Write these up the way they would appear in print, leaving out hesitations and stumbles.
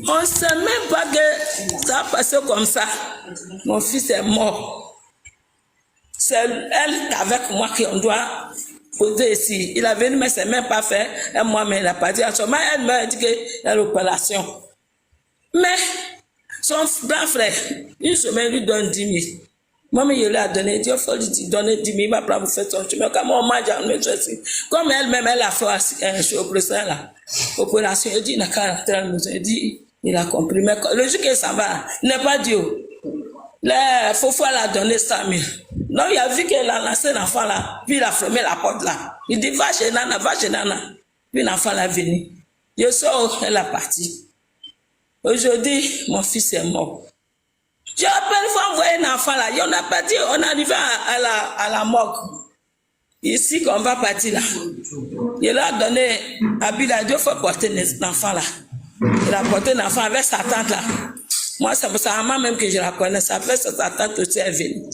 On ne sait même pas que ça a passé comme ça. Mon fils est mort. C'est elle avec moi qu'on doit poser ici. Il a venu, mais c'est même pas fait. Et moi, mais il n'a pas dit à son mari. Elle m'a dit qu'il y a l'opération. Mais son grand frère, une semaine, lui donne 10 000. Moi, mais il lui a donné, il faut lui donner 10 000, il va pas vous faire son chemin. Comme on mange en mettre ici. Comme elle-même, elle a fait un opération là. Opération, il dit, il n'a qu'à rentrer à la maison. Il dit, il a compris. Mais le jour que ça va, il n'est pas Dieu. Là, Fofo a donné 100 000. Donc, il a vu qu'elle a lancé l'enfant là, puis il a fermé la porte là. Il dit, va chez Nana, va chez Nana. Puis l'enfant est venu. Je sors, elle est partie. Aujourd'hui, mon fils est mort. J'ai appelé pour envoyer un enfant là. On n'a pas dit, on est arrivé à la morgue. Ici, qu'on va partir là. Il leur a donné, Abid a dit, il faut porter l'enfant là. Il a porté l'enfant avec sa tante là. Moi, c'est pour sa maman même que je la connais. Ça fait sa tante aussi est venue.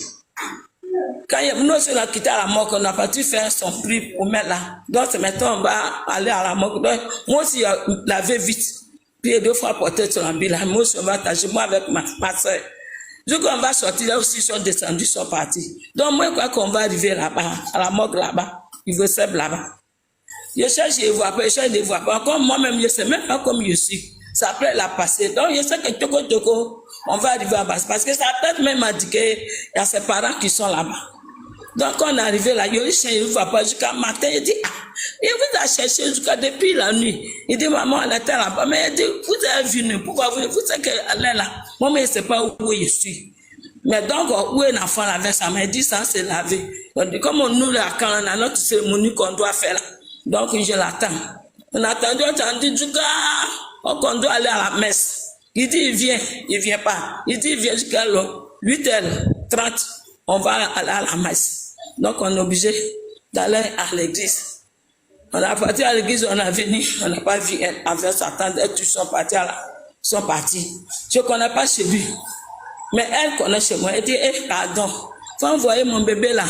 Quand nous, on a quitté la morgue, on a pas dû faire son prix pour mettre là. Donc, maintenant, on va aller à la morgue. Donc, moi aussi, je l'avais vite. Puis, 2 fois porté sur l'ambulance là. Moi aussi, on va tâcher. Moi, avec ma soeur. Du coup, on va sortir là aussi, ils sont descendus, ils sont partis. Donc, moi, je crois qu'on va arriver là-bas, à la morgue là-bas. Ils veulent ça là-bas. Je cherche, je ne vois pas, je cherche, je ne vois pas. Encore moi-même, je ne sais même pas comme je suis. Ça après la passer. Donc, je sais que Toko, on va arriver à bas. Parce que ça peut-être même indiqué, il y a ses parents qui sont là-bas. Donc, quand on est arrivé là, je ne vois pas jusqu'à matin. Il dit, il vous a cherché jusqu'à depuis la nuit. Il dit, maman, elle était là-bas. Mais il dit, vous êtes venu. Pourquoi vous savez qu'elle est là? Moi, mais je ne sais pas où je suis. Mais donc, où est l'enfant avec sa main? Il dit, ça, c'est lavé. Comme on nous l'a quand on a notre cérémonie qu'on doit faire là. Donc, je l'attends. On attend, on dit, qu'on doit aller à la messe. Il dit, il vient pas. Il dit, il vient jusqu'à 8h30. On va aller à la messe. Donc, on est obligé d'aller à l'église. On a parti à l'église, on est venu, on n'a pas vu elle avec sa tante, elles tous sont partis. Je ne connais pas chez lui. Mais elle connaît chez moi. Elle dit, pardon, faut envoyer mon bébé là.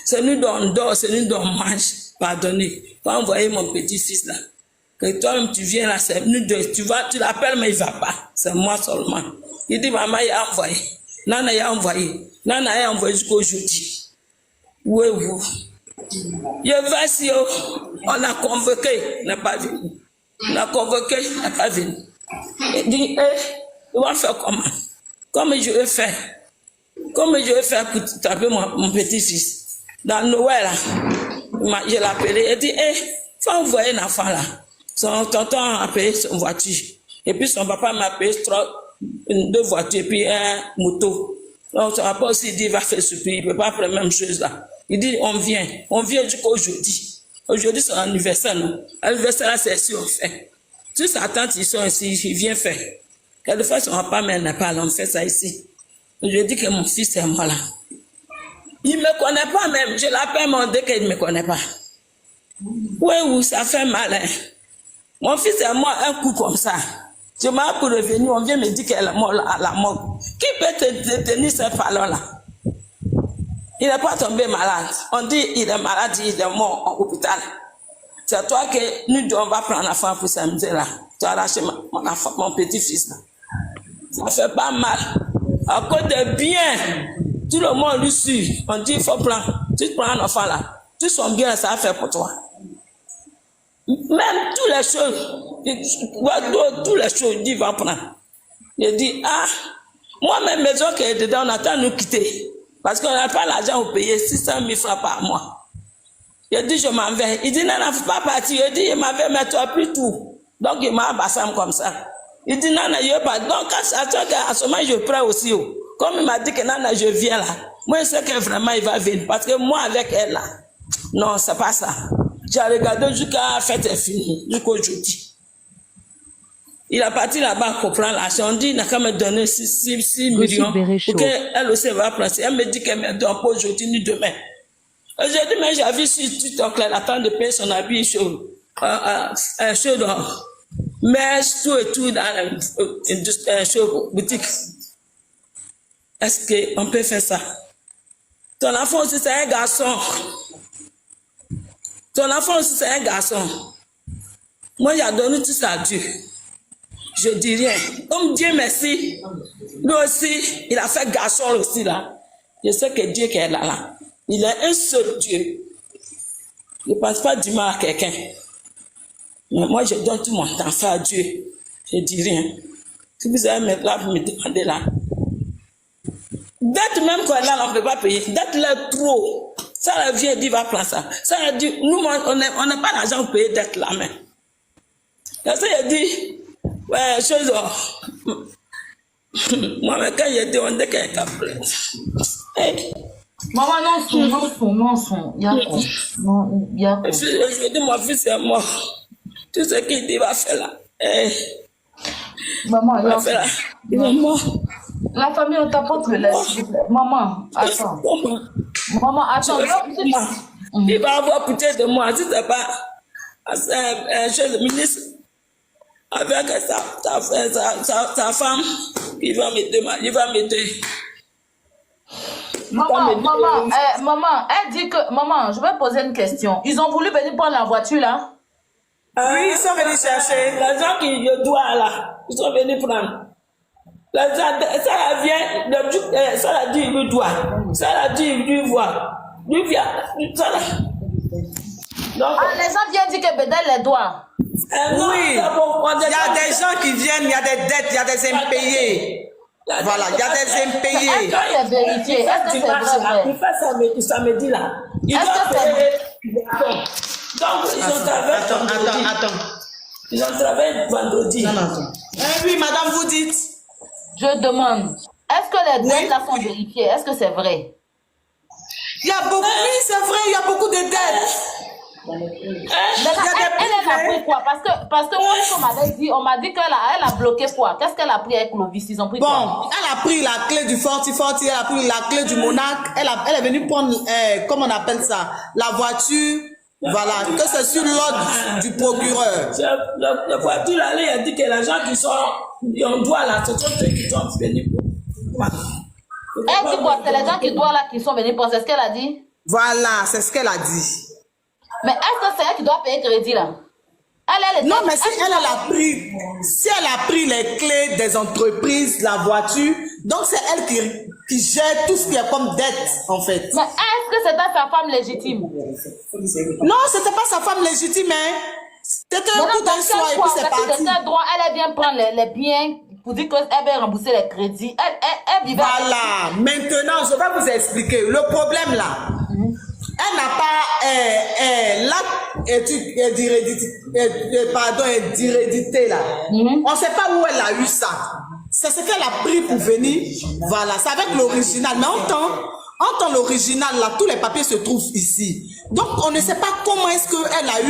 C'est nous dont on dort, c'est nous dont on mange. Pardonnez. Faut envoyer mon petit-fils là. Que toi-même tu viens là, c'est nous deux. Tu l'appelles, mais il ne va pas. C'est moi seulement. Il dit, maman, il a envoyé. Nana, il a envoyé. Nana, il a envoyé jusqu'au jeudi. Où est vous? Je vais si on a convoqué, il n'a pas venu. On a convoqué, il n'a pas venu. Il dit, il va faire comment? Comment je vais faire? Comment je vais faire pour taper mon petit-fils? Dans Noël, là, je l'ai appelé. Il dit, faut envoyer un enfant là. Son tonton a payé son voiture. Et puis son papa m'a payé 2 voitures et puis un moto. Donc son papa aussi dit, il va faire surprise. Il ne peut pas faire la même chose là. Il dit, on vient jusqu'au jeudi. Aujourd'hui, c'est l'anniversaire, non? L'anniversaire, là, c'est si on fait. Tous sa tante, ils sont ici, ils viennent faire. Quelquefois, son papa, mais n'a pas, on fait ça ici. Je dis que mon fils est mort là. Il ne me connaît pas même. Je l'appelle, mais dès qu'il ne me connaît pas. Oui, ça fait mal. Hein? Mon fils est mort un coup comme ça. Je m'ai pour revenir, on vient me dire qu'elle est morte à la mort. Qui peut te tenir ces paroles-là? Il n'est pas tombé malade. On dit il est malade, il est mort en hôpital. C'est toi que nous on va prendre l'enfant pour s'amuser là. Tu as arraché mon petit-fils là. Ça fait pas mal. À cause de bien, tout le monde lui suit. On dit il faut prendre. Tu prends un enfant là. Tout son bien, ça va faire pour toi. Même toutes les choses, il dit va prendre. Il dit moi même maison qui est dedans, on attend nous quitter. Parce qu'on n'a pas l'argent pour payer 600 000 francs par mois. Il dit, je m'en vais. Il dit, non, non, faut pas partir. Il dit, il m'en vais, mais tu n'as plus tout. Donc, il m'a abassé comme ça. Il dit, non, non, je ne veux pas. Donc, à ce moment, je prends aussi. Comme il m'a dit que non, non, je viens là. Moi, je sais que vraiment, il va venir. Parce que moi, avec elle là, non, c'est pas ça. J'ai regardé jusqu'à la fête est finie, jusqu'au jeudi. Il a parti là-bas pour prendre l'argent. On dit, il n'a qu'à me donner 6 millions. Pour qu'elle aussi va prendre. Elle me dit qu'elle me donne pas aujourd'hui ni demain. Aujourd'hui, mais j'ai vu sur TikTok, elle attend de payer son habit chaud. Chaud d'or. Mais tout et tout dans la boutique. Est-ce qu'on peut faire ça? Ton enfant aussi, c'est un garçon. Ton enfant aussi, c'est un garçon. Moi, j'ai donné tout ça à Dieu. je dis rien. Comme Dieu merci, lui aussi, il a fait garçon aussi là. Je sais que Dieu qui est là. Il est un seul Dieu. Je ne pense pas du mal à quelqu'un. Mais moi, je donne tout mon temps à Dieu. Je ne dis rien. Si vous avez là, vous me demandez là. Dette même qu'on est là, on ne peut pas payer. Dette là, trop. Ça, la vie, elle dit, va prendre ça. Ça, elle dit, nous, on n'a pas d'argent pour payer dette là, mais. Ça, elle dit, ouais, chose. Moi, mais quand il dit, on dit qu'elle est capable. Maman, non, son. Il y a quoi? Non, il y a quoi? Je dis, mon fils est mort. Tout ce qu'il dit, va faire là. Maman, il va faire là. Il est mort. La famille, on t'apporte le lait, s'il vous plaît. Maman, attends. Maman, attends. Il va avoir pitié de moi. Si c'est pas chez le ministre, avec sa femme, il va m'aider. Maman, elle dit que... Maman, je vais poser une question. Ils ont voulu venir prendre la voiture, là? Oui, ils sont venus chercher. Les gens qui le doivent, là, ils sont venus prendre. Ça vient, ça l'a dit, il lui doit. Ça l'a dit, il lui voit. Lui vient, ça l'a... Donc, les gens viennent dire que Bédel les doit. Oui, il y a des gens qui viennent, il y a des dettes, il y a des impayés. Voilà, il y a des impayés. Est-ce que c'est vérifié? Est-ce que c'est vrai? Il fait samedi là. Il doit payer. Donc, ils ont travaillé. Attends. Ils ont travaillé vendredi. Oui, madame, vous dites. Je demande, est-ce que les dettes là sont vérifiées? Est-ce que c'est vrai? Il y a beaucoup, oui, c'est vrai, il y a beaucoup de dettes. Elle a pris quoi? Parce que moi, on m'a dit qu'elle a bloqué quoi? Qu'est-ce qu'elle a pris avec Clovis? Ils ont pris quoi? Bon, elle a pris la clé du Forti, elle a pris la clé du Monarque, elle est venue prendre, comment on appelle ça, la voiture, voilà, que c'est sur l'ordre du procureur. La voiture là, il a dit que les gens qui sont, on doit là, ce sont ceux qui sont venus pour. Elle dit quoi? C'est les gens qui doivent là qui sont venus pour. C'est ce qu'elle a dit? Voilà, c'est ce qu'elle a dit. Mais est-ce que c'est elle qui doit payer crédit là? Non, mais si elle a pris les clés des entreprises, la voiture, donc c'est elle qui gère tout ce qui est comme dette, en fait. Mais est-ce que c'était sa femme légitime? Non, c'était pas sa femme légitime, hein. C'était un coup d'un soir et puis c'est parti. C'était droit, elle vient prendre les biens pour dire qu'elle va rembourser les crédits. Elle vivait. Voilà, maintenant, je vais vous expliquer. Le problème là, elle n'a pas l'acte d'hérédité là. On ne sait pas où elle a eu ça. C'est ce qu'elle a pris pour venir. Voilà, c'est avec l'original. Mais en temps l'original là, tous les papiers se trouvent ici. Donc on ne sait pas comment est-ce qu'elle a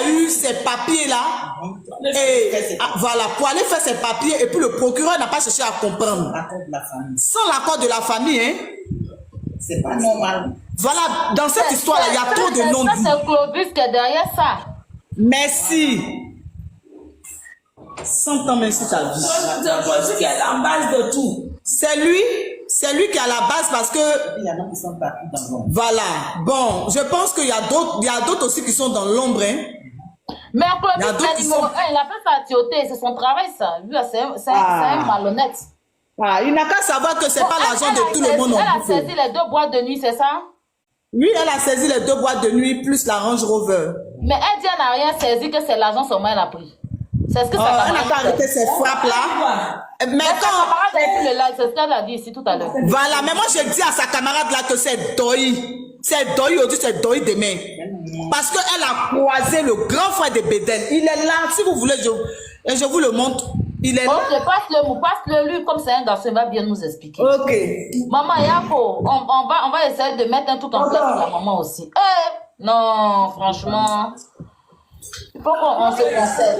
eu ces papiers là. Et voilà, pour aller faire ses papiers. Et puis le procureur n'a pas cherché à comprendre. Sans l'accord de la famille, hein. C'est pas normal. Voilà, dans cette histoire-là, il y a trop de non-dits. C'est Clovis qui est derrière ça. Merci. 100 ans, merci ta vie. C'est Clovis qui est la base de tout. C'est lui qui est à la base parce que... Il y en a qui sont partis dans l'ombre. Voilà. Bon, je pense qu'il y a d'autres aussi qui sont dans l'ombre. Hein. Mais Clovis, c'est numéro 1, il a fait sa tioté, c'est son travail ça. Lui, c'est un malhonnête. Ah, il n'a qu'à savoir que c'est pas l'argent de tout le monde. Elle a saisi les 2 boîtes de nuit, c'est ça? Oui, elle a saisi les 2 boîtes de nuit plus la Range Rover. Mais elle dit qu'elle n'a rien saisi, que c'est l'argent seulement elle a pris. C'est ce que ça elle n'a pas arrêté ses frappes là. Mais quand... Sa camarade a fait le live, c'est ce qu'elle a dit ici tout à l'heure. Voilà, mais moi je dis à sa camarade là que c'est Doi. C'est Doi aujourd'hui, c'est Doi demain. Parce qu'elle a croisé le grand frère de Bédel. Il est là, si vous voulez, je vous le montre. Il est là. Ok, passe-le lui, comme c'est un garçon, il va bien nous expliquer. Ok. Maman, Yako, on va essayer de mettre un tout en place pour la maman aussi. Non, franchement. Il faut qu'on se concède.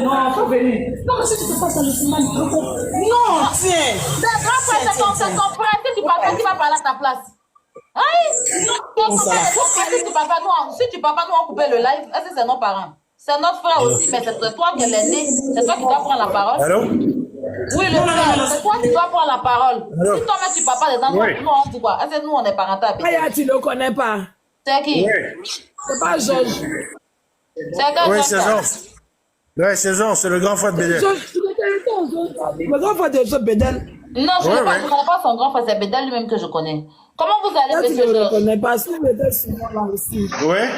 Non, il faut venir. Non, mais si tu ne peux pas ça, laisse-moi. Non, tiens. C'est grand frère, c'est ton frère. Si tu parles, qui va parler à ta place? Aïe! Si tu parles pas, nous on couper le live. Est-ce que c'est nos parents? C'est notre frère aussi, mais c'est toi qui l'es né. C'est toi qui dois prendre la parole. Allô? Oui, le frère, c'est toi qui dois prendre la parole. Allô? Si toi-même tu parles pas des enfants, nous on dit quoi? Est-ce que nous on est parental? Aya, tu ne connais pas. C'est qui? Oui. C'est pas Georges. C'est Oui, c'est Georges. Ouais, c'est Jean, c'est le grand frère de Bédel. Le grand frère de ce Bédel. Non, je ne connais pas son grand frère, c'est Bédel lui-même que je connais. Comment vous allez, Là, tu monsieur ne le Georges? reconnais pas. Si Bédel, souvent là aussi. Ouais.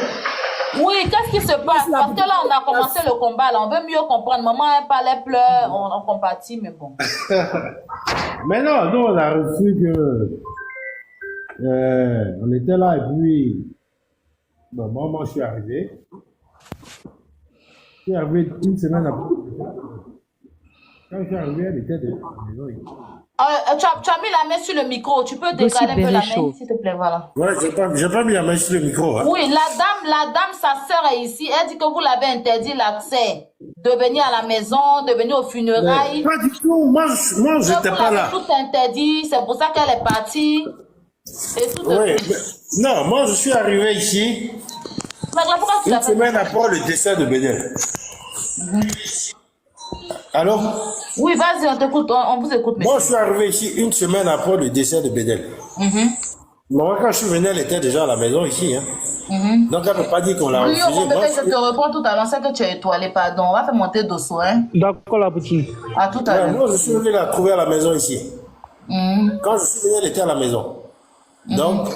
Oui, qu'est-ce qui se passe? Parce que là, on a commencé le combat, là. On veut mieux comprendre. Maman, elle parle, elle pleure, on compatit, mais bon. Mais non, nous, on a reçu que... on était là et puis... Bon, moi, je suis arrivé. Je suis arrivé une semaine après. Quand je suis arrivé, elle était déjà à la maison. Tu as mis la main sur le micro. Tu peux décaler un peu la main, s'il te plaît, voilà. Ouais, j'ai pas mis la main sur le micro. Hein. Oui, la dame, sa sœur est ici. Elle dit que vous l'avez interdit l'accès de venir à la maison, de venir aux funérailles. Pas du tout. Moi, j'étais pas là. Tout interdit. C'est pour ça qu'elle est partie. Et tout Oui, non, moi, je suis arrivé ici mais là, pourquoi tu une l'as fait? semaine après le décès de Bédel. Alors? Oui, vas-y, on t'écoute. On vous écoute, monsieur. Moi, je suis arrivé ici une semaine après le décès de Bédel. Moi, quand je suis venu, elle était déjà à la maison ici. Hein. Donc, elle ne peut pas dire qu'on l'a Oui, refusé. on peut je te reprends tout à l'heure. C'est que tu es étoilé, pardon. On va faire monter Dosso, hein. D'accord, la petite. À tout à l'heure. Moi, je suis venu la trouver à la maison ici. Quand je suis venu, elle était à la maison. Donc,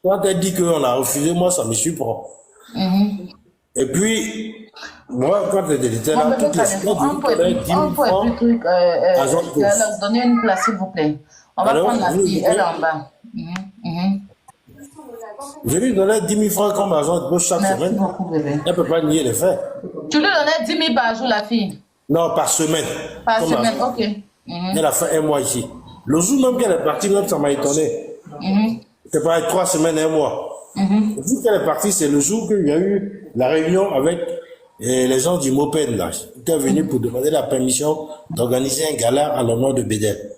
quand elle dit qu'on l'a refusé, moi, ça me surprend. Et puis, moi, quand elle était là, toutes les semaines, On peut leur donner une place, s'il vous plaît. On va prendre la fille, elle est en bas. Je lui donnais 10 000 francs comme argent de poche chaque semaine. Beaucoup, bébé. Elle ne peut pas nier les faits. Tu lui donnais 10 000 par jour, la fille? Non, par semaine. Par comme semaine, argent. ok. Elle a fait un mois ici. Le jour même qu'elle est partie, même ça m'a étonné. C'est pas 3 semaines, un mois. Le jour qu'elle est partie, c'est le jour qu'il y a eu la réunion avec les gens du Moped, là. Ils étaient venus pour demander la permission d'organiser un gala à l'honneur de Bédel.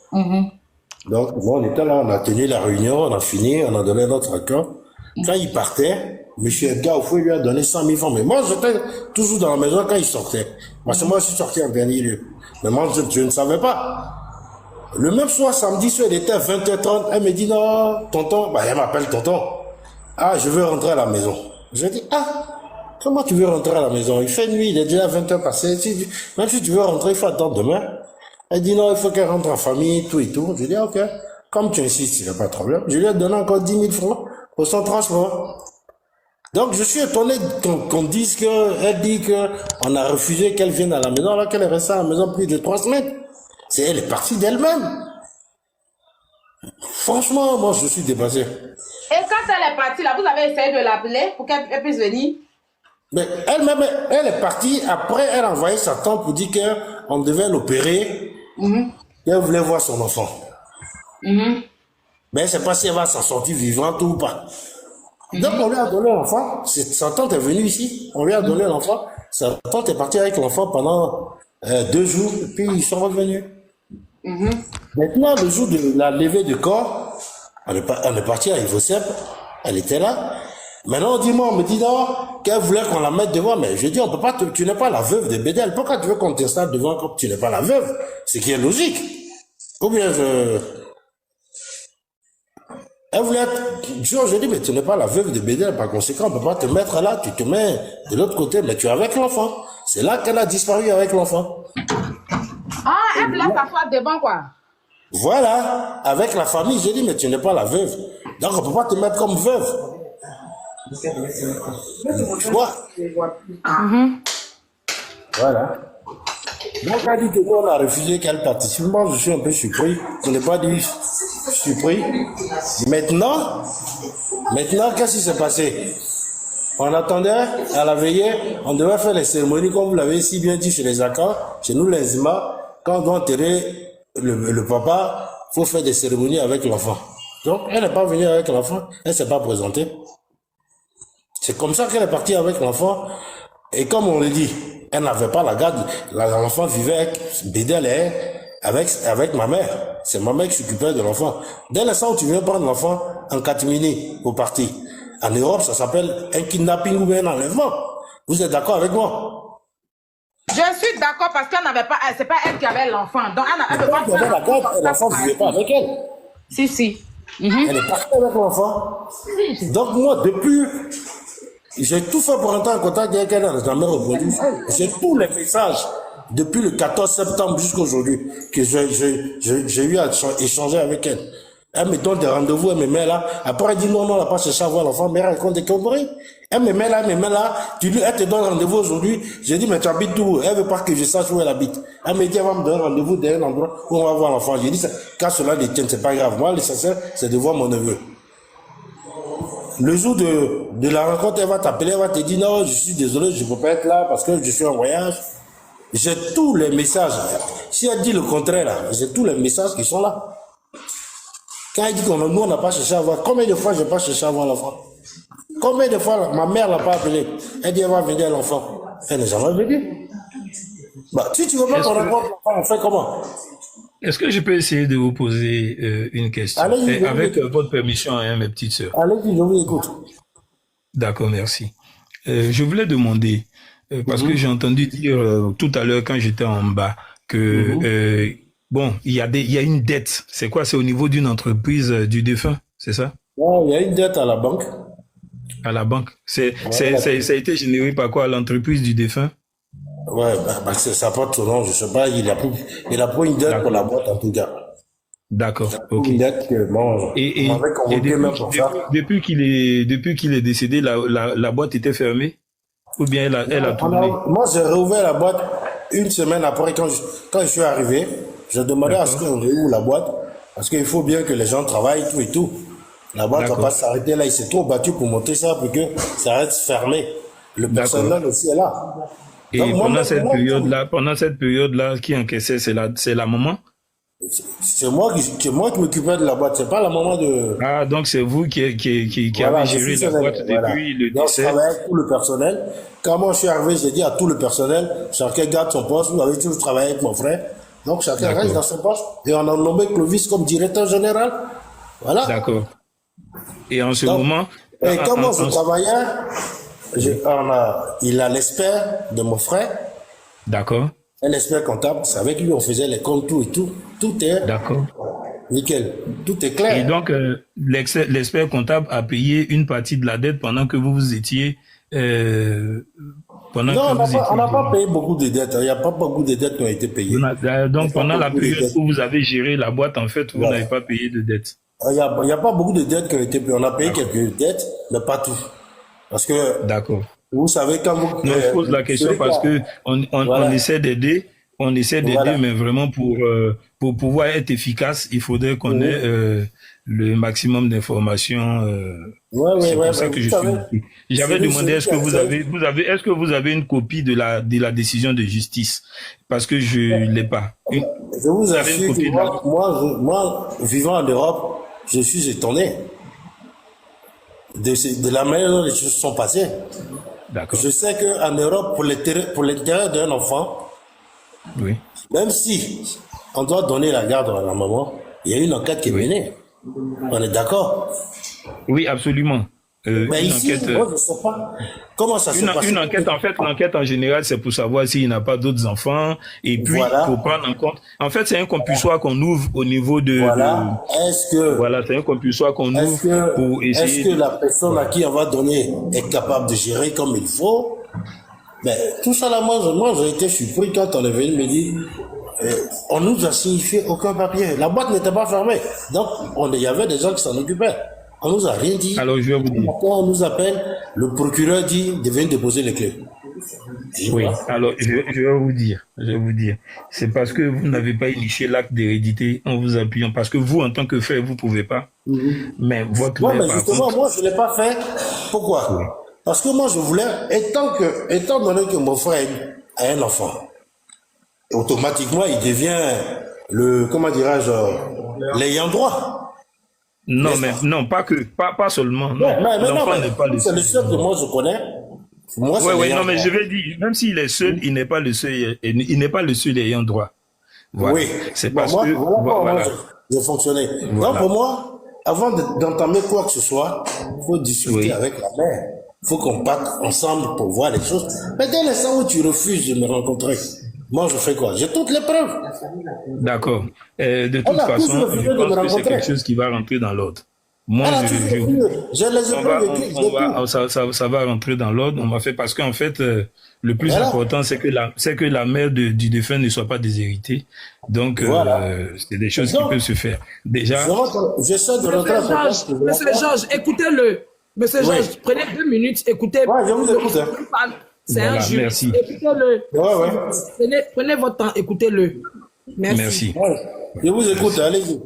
Donc, bon, on était là, on a tenu la réunion, on a fini, on a donné notre accord. Quand il partait, M. Edgar Oufoué lui a donné 100 000 francs. Mais moi, j'étais toujours dans la maison quand il sortait. Parce que moi, je suis sorti en dernier lieu. Mais moi, je ne savais pas. Le même soir, samedi soir, il était 20h30. Elle me dit, non, tonton, elle m'appelle tonton. Ah, je veux rentrer à la maison. Je dis, comment tu veux rentrer à la maison? Il fait nuit, il est déjà 20h passé. Même si tu veux rentrer, il faut attendre demain. Elle dit, non, il faut qu'elle rentre en famille, tout et tout. Je dis, ok, comme tu insistes, il n'y a pas de problème. Je lui ai donné encore 10 000 francs pour son transport. Donc, je suis étonné qu'on dise elle dit qu'on a refusé qu'elle vienne à la maison, alors qu'elle est restée à la maison plus de 3 semaines. Elle est partie d'elle-même. Franchement, moi, je suis dépassé. Et quand elle est partie, là, vous avez essayé de l'appeler pour qu'elle puisse venir? Mais elle-même, elle est partie. Après, elle a envoyé sa tante pour dire qu'on devait l'opérer. Elle voulait voir son enfant. Mais elle ne sait pas si elle va s'en sortir vivante ou pas. Donc, on lui a donné l'enfant. Sa tante est venue ici. On lui a donné l'enfant. Sa tante est partie avec l'enfant pendant 2 jours. Et puis, ils sont revenus. Maintenant, le jour de la levée de corps, on est parti à Ivosep. Elle était là. Maintenant, on me dit non, qu'elle voulait qu'on la mette devant. Mais je dis, on peut pas, tu n'es pas la veuve de Bédel. Pourquoi tu veux qu'on t'installe devant comme tu n'es pas la veuve? C'est qui est logique. Ou bien elle voulait être... Je dis, mais tu n'es pas la veuve de Bédel. Par conséquent, on peut pas te mettre là. Tu te mets de l'autre côté, mais tu es avec l'enfant. C'est là qu'elle a disparu avec l'enfant. Ah, elle voulait s'asseoir devant, quoi. Voilà. Avec la famille, j'ai dit, mais tu n'es pas la veuve. Donc, on peut pas te mettre comme veuve. Tu vois? Voilà. Donc, elle dit que nous, on a refusé qu'elle participe. Moi, je suis un peu surpris. Je n'ai pas dit surpris. Maintenant, qu'est-ce qui s'est passé? On attendait à la veillée, on devait faire les cérémonies, comme vous l'avez si bien dit chez les accords, chez nous, les Zima. Quand on doit enterrer le papa, il faut faire des cérémonies avec l'enfant. Donc, elle n'est pas venue avec l'enfant, elle ne s'est pas présentée. C'est comme ça qu'elle est partie avec l'enfant. Et comme on le dit, elle n'avait pas la garde. L'enfant vivait avec Bédel, avec ma mère. C'est ma mère qui s'occupait de l'enfant. Dès l'instant où tu viens prendre l'enfant en catimini pour partir, en Europe, ça s'appelle un kidnapping ou bien un enlèvement. Vous êtes d'accord avec moi? Je suis d'accord parce qu'elle n'avait pas, c'est pas elle qui avait l'enfant. Donc elle n'avait pas la garde, l'enfant ne vivait pas avec elle. Si. Elle est partie avec l'enfant. Donc moi, depuis J'ai tout fait pour entrer en contact avec elle, elle n'a jamais répondu. J'ai tous les messages depuis le 14 septembre jusqu'à aujourd'hui que j'ai eu à échanger avec elle. Elle me donne des rendez-vous, elle me met là. Après, elle dit non, elle n'a pas cherché à voir l'enfant, mais elle raconte des conneries. Elle me met là, elle te donne rendez-vous aujourd'hui. J'ai dit, mais tu habites où? Elle veut pas que je sache où elle habite. Elle me dit, elle va me donner rendez-vous d'un endroit où on va voir l'enfant. J'ai dit, quand cela détient, c'est pas grave. Moi, l'essentiel, c'est de voir mon neveu. Le jour de la rencontre, elle va t'appeler, elle va te dire, non, je suis désolé, je peux pas être là parce que je suis en voyage. J'ai tous les messages. Si elle dit le contraire, là, j'ai tous les messages qui sont là. Quand elle dit qu'on nous, on n'a pas cherché à voir, combien de fois je n'ai pas cherché à voir l'enfant? Combien de fois ma mère l'a pas appelé? Elle dit, elle va venir à l'enfant. Elle n'est jamais venue. Bah, si tu veux pas qu'on rencontre l'enfant, on fait comment? Est-ce que je peux essayer de vous poser une question? Allez-y, avec votre permission, hein, mes petites sœurs. Allez-y, je vous écoute. D'accord, merci. Je voulais demander, parce que j'ai entendu dire tout à l'heure quand j'étais en bas, que bon, il y a une dette. C'est quoi? C'est au niveau d'une entreprise du défunt, c'est ça? Non, il y a une dette à la banque. À la banque. Ça a été généré par quoi? L'entreprise du défunt? Ouais, ça porte son nom, je sais pas, il a pris une dette pour la boîte en tout cas. D'accord, ok. Une dette que, bon, Et depuis qu'il est décédé, la boîte était fermée? Ou bien elle a tourné? Moi, j'ai réouvert la boîte une semaine après, quand je suis arrivé. J'ai demandé à ce qu'on réouvre la boîte, parce qu'il faut bien que les gens travaillent, tout et tout. La boîte va pas s'arrêter là, il s'est trop battu pour monter ça, pour que ça reste fermé. Le personnel aussi est là. Et donc, pendant cette période-là, qui encaissait, c'est la maman? C'est moi qui m'occupais de la boîte, c'est pas la maman de... Ah, donc c'est vous qui avez géré la boîte depuis le décès. Donc, je travaillais avec tout le personnel. Quand moi je suis arrivé, j'ai dit à tout le personnel, chacun garde son poste. Vous avez toujours travaillé avec mon frère. Donc chacun reste dans son poste. Et on a nommé Clovis comme directeur général. Voilà. D'accord. Et en ce moment... Et quand moi je travaillais, il a l'expert de mon frère. D'accord. Un expert comptable, c'est avec lui on faisait les comptes, tout et tout. Tout est nickel. Tout est clair. Et donc, l'expert comptable a payé une partie de la dette pendant que vous étiez... on n'a pas payé beaucoup de dettes. Il n'y a pas beaucoup de dettes qui ont été payées. Donc, pendant la période où vous avez géré la boîte, en fait, vous n'avez pas payé de dettes. Il n'y a pas beaucoup de dettes qui ont été payées. On a payé quelques dettes, mais pas tout. Parce que... D'accord. Vous savez, quand vous... Non, je pose la question parce que on essaie d'aider, mais vraiment pour pouvoir être efficace, il faudrait qu'on ait le maximum d'informations. C'est pour ça que je suis ici. J'avais demandé est-ce que vous avez une copie de la décision de justice, parce que je l'ai pas. Je vous assure que moi, vivant en Europe, je suis étonné de la manière dont les choses sont passées. D'accord. Je sais qu'en Europe, pour l'intérêt d'un enfant, même si on doit donner la garde à la maman, il y a une enquête qui est menée. On est d'accord? Oui, absolument. Mais ici, moi, je ne sais pas comment ça se passe. Une enquête, en fait, l'enquête en général, c'est pour savoir s'il n'a pas d'autres enfants. Et puis, pour prendre en compte. En fait, c'est un compulsoire qu'on ouvre au niveau de. Voilà. C'est un compulsoire qu'on ouvre pour essayer. Est-ce que la personne à qui on va donner est capable de gérer comme il faut? Mais tout ça là, moi, j'ai été surpris quand on est venu me dire, on nous a signifié aucun papier. La boîte n'était pas fermée. Donc, il y avait des gens qui s'en occupaient. On nous a rien dit. Alors, je vais vous dire. Quand on nous appelle, le procureur dit de venir déposer les clés. Oui, alors je vais vous dire. C'est parce que vous n'avez pas initié l'acte d'hérédité en vous appuyant. Parce que vous, en tant que frère, vous ne pouvez pas. Mais votre mère, mais justement, contre... moi, je ne l'ai pas fait. Pourquoi? Parce que moi, je voulais, étant donné que mon frère a un enfant, automatiquement, il devient l'ayant droit. Non, mais non, pas seulement. Non, l'enfant n'est pas le seul. C'est le seul que moi je connais. Non, mais je vais dire, même s'il est seul, il n'est pas le seul, il n'est pas le seul ayant droit. Voilà. Oui. C'est parce que, voilà. Je fonctionnais. Donc, pour moi, avant d'entamer quoi que ce soit, il faut discuter avec la mère. Il faut qu'on parte ensemble pour voir les choses. Mais dès l'instant où tu refuses de me rencontrer, moi, je fais quoi? J'ai toutes les preuves. D'accord. De toute façon, je pense que c'est quelque chose qui va rentrer dans l'ordre. Moi, Elle a toujours dit, j'ai les on va, épreuves vécues, j'ai tout. ça va rentrer dans l'ordre. On va faire parce qu'en fait, le plus Voilà. important, c'est que la mère du défunt ne soit pas déshéritée. Donc, Voilà. c'est des choses qui Donc, peuvent se faire. Déjà, j'essaie de rentrer en contact. Monsieur Georges, écoutez-le. Monsieur Oui. Georges, prenez 2 minutes, écoutez. Ouais, je vous écoute, hein. C'est Voilà, un juriste. merci. Écoutez-le. Ouais. Prenez votre temps, écoutez-le. merci. Ouais. Je vous écoute, allez-y.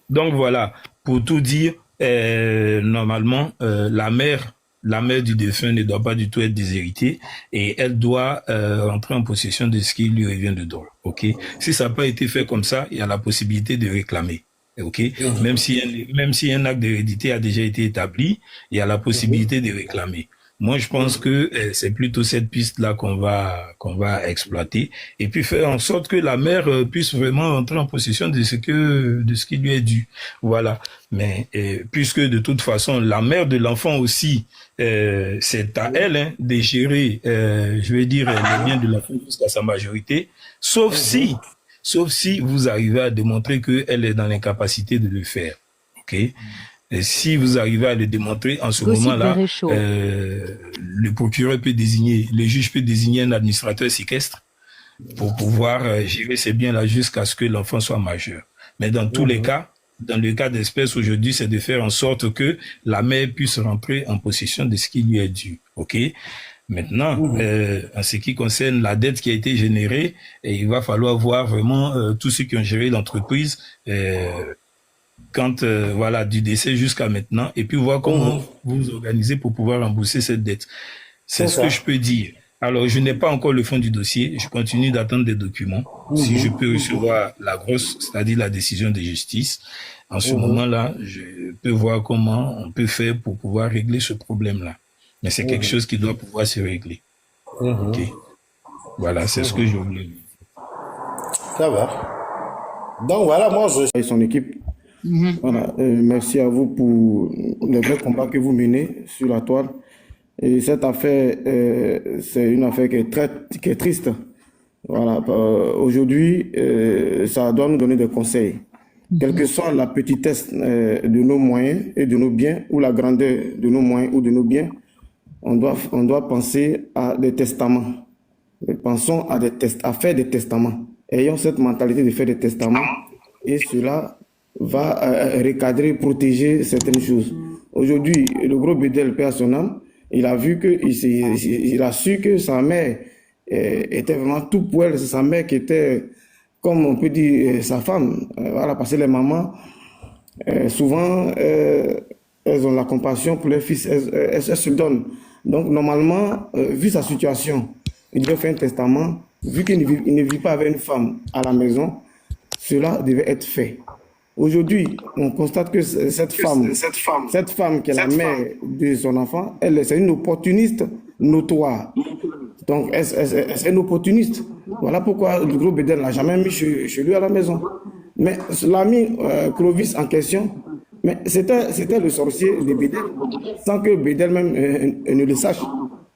Donc voilà, pour tout dire, normalement, la mère du défunt ne doit pas du tout être déshéritée et elle doit rentrer en possession de ce qui lui revient de droit. Ok. Si ça n'a pas été fait comme ça, il y a la possibilité de réclamer. Ok. Même si un acte d'hérédité a déjà été établi, il y a la possibilité de réclamer. Moi, je pense que c'est plutôt cette piste-là qu'on va exploiter et puis faire en sorte que la mère puisse vraiment entrer en possession de ce qui lui est dû. Voilà. Mais puisque de toute façon, la mère de l'enfant aussi, c'est à elle de gérer, je vais dire, les biens de l'enfant jusqu'à sa majorité, sauf si vous arrivez à démontrer qu'elle est dans l'incapacité de le faire. Ok. Et si vous arrivez à le démontrer, en ce moment-là, le procureur peut désigner, le juge peut désigner un administrateur séquestre pour pouvoir gérer ces biens-là jusqu'à ce que l'enfant soit majeur. Mais dans tous les cas, dans le cas d'espèce aujourd'hui, c'est de faire en sorte que la mère puisse rentrer en possession de ce qui lui est dû. Ok. Maintenant, en ce qui concerne la dette qui a été générée, il va falloir voir vraiment tous ceux qui ont géré l'entreprise. Voilà, du décès jusqu'à maintenant, et puis voir comment vous vous organisez pour pouvoir rembourser cette dette. C'est ce que je peux dire. Alors, je n'ai pas encore le fond du dossier. Je continue d'attendre des documents. Si je peux recevoir la grosse, c'est-à-dire la décision de justice, en ce moment-là, je peux voir comment on peut faire pour pouvoir régler ce problème-là. Mais c'est quelque chose qui doit pouvoir se régler. Ok. Voilà, c'est ce que je voulais dire. Ça va. Donc voilà, moi je... Et son équipe. Voilà, merci à vous pour le vrai combat que vous menez sur la toile. Et cette affaire, c'est une affaire qui est triste. Voilà, aujourd'hui, ça doit nous donner des conseils. Quelle que soit la petitesse de nos moyens et de nos biens, ou la grandeur de nos moyens ou de nos biens, on doit penser à des testaments. Pensons à faire des testaments. Ayons cette mentalité de faire des testaments, et cela va recadrer, protéger certaines choses. Aujourd'hui, le gros Bédel, paix à son âme, il a vu que, il a su que sa mère était vraiment tout pour elle. C'est sa mère qui était, comme on peut dire, sa femme. Voilà, parce que les mamans, souvent, elles ont la compassion pour leurs fils, elles se donnent. Donc, normalement, vu sa situation, il devait faire un testament. Vu qu'il ne vit pas avec une femme à la maison, cela devait être fait. Aujourd'hui, on constate que cette femme qui est la mère de son enfant, c'est une opportuniste notoire. Donc, c'est une opportuniste. Voilà pourquoi le gros Bédel n'a jamais mis chez lui à la maison. Mais l'ami Clovis en question, mais c'était le sorcier de Bédel, sans que Bédel même ne le sache.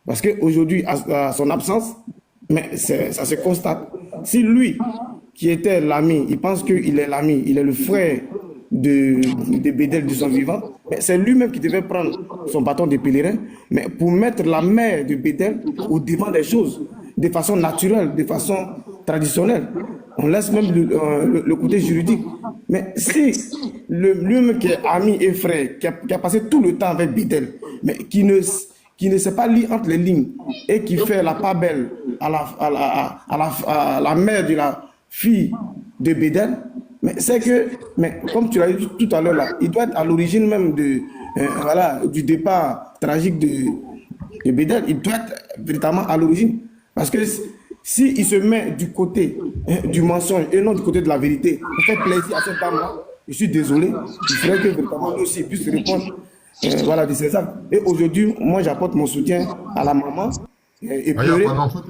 Parce qu'aujourd'hui, à son absence, mais ça se constate. Si lui, qui était l'ami, il pense qu'il est l'ami, il est le frère de Bédel de son vivant, mais c'est lui-même qui devait prendre son bâton de pèlerin, mais pour mettre la mère de Bédel au devant des choses, de façon naturelle, de façon traditionnelle. On laisse même le côté juridique. Mais si lui-même qui est ami et frère, qui a passé tout le temps avec Bédel, mais qui ne sait pas lire entre les lignes et qui fait la part belle à la mère de la fille de Bédel, mais c'est que, mais comme tu l'as dit tout à l'heure là, il doit être à l'origine même du départ tragique de Bédel. Il doit être véritablement à l'origine, parce que s'il se met du côté du mensonge et non du côté de la vérité, pour faire plaisir à cette dame-là, je suis désolé, il faudrait que véritablement nous aussi puisse répondre de ces actes. Et aujourd'hui, moi j'apporte mon soutien à la maman et pleurer,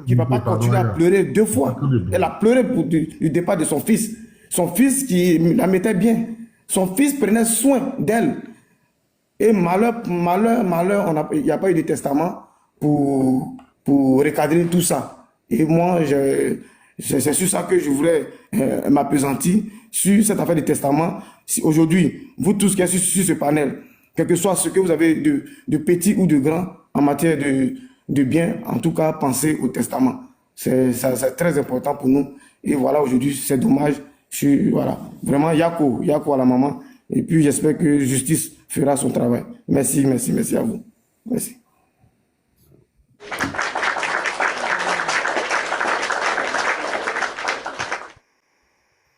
qui ne va pas continuer à pleurer 2 fois. Elle a pleuré pour du départ de son fils. Son fils qui la mettait bien. Son fils prenait soin d'elle. Et malheur, il n'y a pas eu de testament pour recadrer tout ça. Et moi, c'est sur ça que je voulais m'appesantir, sur cette affaire de testament. Si aujourd'hui, vous tous qui êtes sur ce panel, quel que soit ce que vous avez de petit ou de grand en matière de biens, en tout cas, pensez au testament. C'est très important pour nous. Et voilà, aujourd'hui, c'est dommage. Voilà, vraiment, Yako à la maman. Et puis, j'espère que justice fera son travail. Merci à vous. Merci.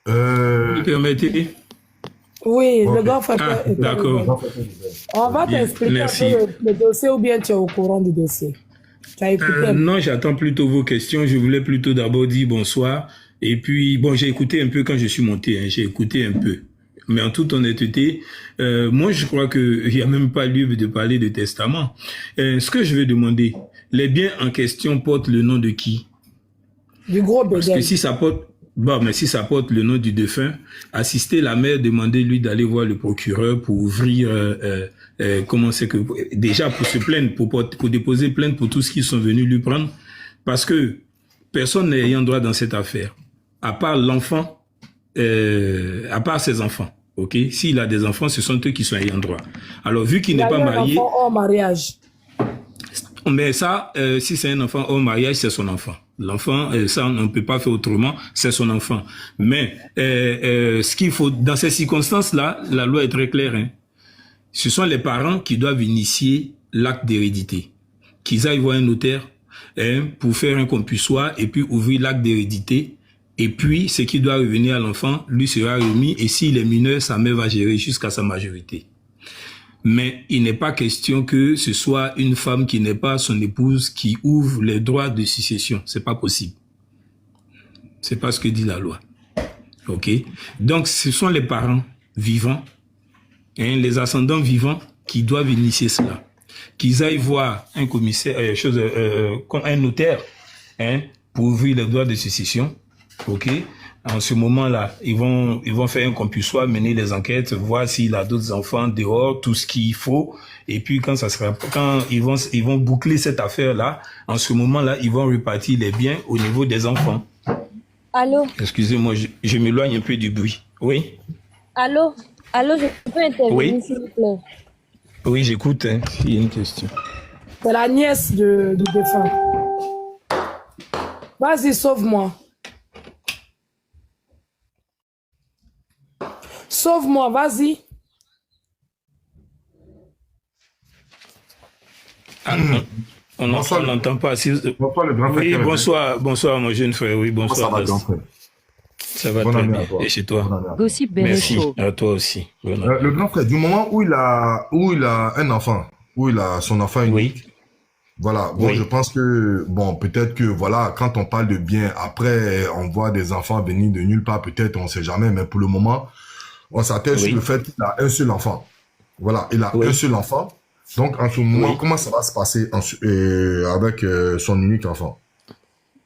Vous permettez? Oui, le grand frère. D'accord. On va t'expliquer un peu le dossier ou bien tu es au courant du dossier. Tu as écouté Non, j'attends plutôt vos questions. Je voulais plutôt d'abord dire bonsoir. Et puis, bon, j'ai écouté un peu quand je suis monté. Hein, j'ai écouté un peu. Mais en toute honnêteté, moi, je crois qu'il n'y a même pas lieu de parler de testament. Ce que je vais demander, les biens en question portent le nom de qui? Du gros bébé. Parce que si ça porte... Bon, mais si ça porte le nom du défunt, assister la mère, demander lui d'aller voir le procureur pour ouvrir, comment c'est que, déjà pour se plaindre, pour déposer plainte pour tous ceux qui sont venus lui prendre, parce que personne n'est ayant droit dans cette affaire, à part l'enfant, à part ses enfants, ok? S'il a des enfants, ce sont eux qui sont ayant droit. Alors, vu qu'il n'est pas marié... Il a un enfant hors mariage. Mais ça, si c'est un enfant hors mariage, c'est son enfant. L'enfant, ça, on ne peut pas faire autrement, c'est son enfant. Mais ce qu'il faut, dans ces circonstances-là, la loi est très claire. Hein. Ce sont les parents qui doivent initier l'acte d'hérédité. Qu'ils aillent voir un notaire pour faire un compulsoire et puis ouvrir l'acte d'hérédité. Et puis, ce qui doit revenir à l'enfant, lui sera remis. Et s'il est mineur, sa mère va gérer jusqu'à sa majorité. Mais il n'est pas question que ce soit une femme qui n'est pas son épouse qui ouvre les droits de succession. C'est pas possible. C'est pas ce que dit la loi. Ok? Donc, ce sont les parents vivants, les ascendants vivants qui doivent initier cela. Qu'ils aillent voir un commissaire, un notaire, pour ouvrir les droits de succession. Ok? En ce moment-là, ils vont faire un compulsoire, mener les enquêtes, voir s'il a d'autres enfants dehors, tout ce qu'il faut. Et puis quand ils vont boucler cette affaire-là, en ce moment-là, ils vont repartir les biens au niveau des enfants. Allô? Excusez-moi, je m'éloigne un peu du bruit. Oui? Allô, je peux intervenir, oui? s'il vous plaît? Oui, j'écoute, hein, il y a une question. C'est la nièce du défunt. Vas-y, sauve-moi. Sauve-moi, vas-y. Ah, on n'entend pas. Bonsoir, le grand frère. Oui, bonsoir, mon jeune frère. Oui, bonsoir. Ça va, grand frère. Ça va très bien. Et chez toi? Merci, à toi aussi. Le grand frère, du moment où il a un enfant, où il a son enfant unique, voilà, bon, je pense que, bon, peut-être que, voilà, quand on parle de bien, après, on voit des enfants venir de nulle part, peut-être, on sait jamais, mais pour le moment, on s'attelle sur le fait qu'il a un seul enfant. Voilà, il a un seul enfant. Donc, en ce moment, comment ça va se passer avec son unique enfant?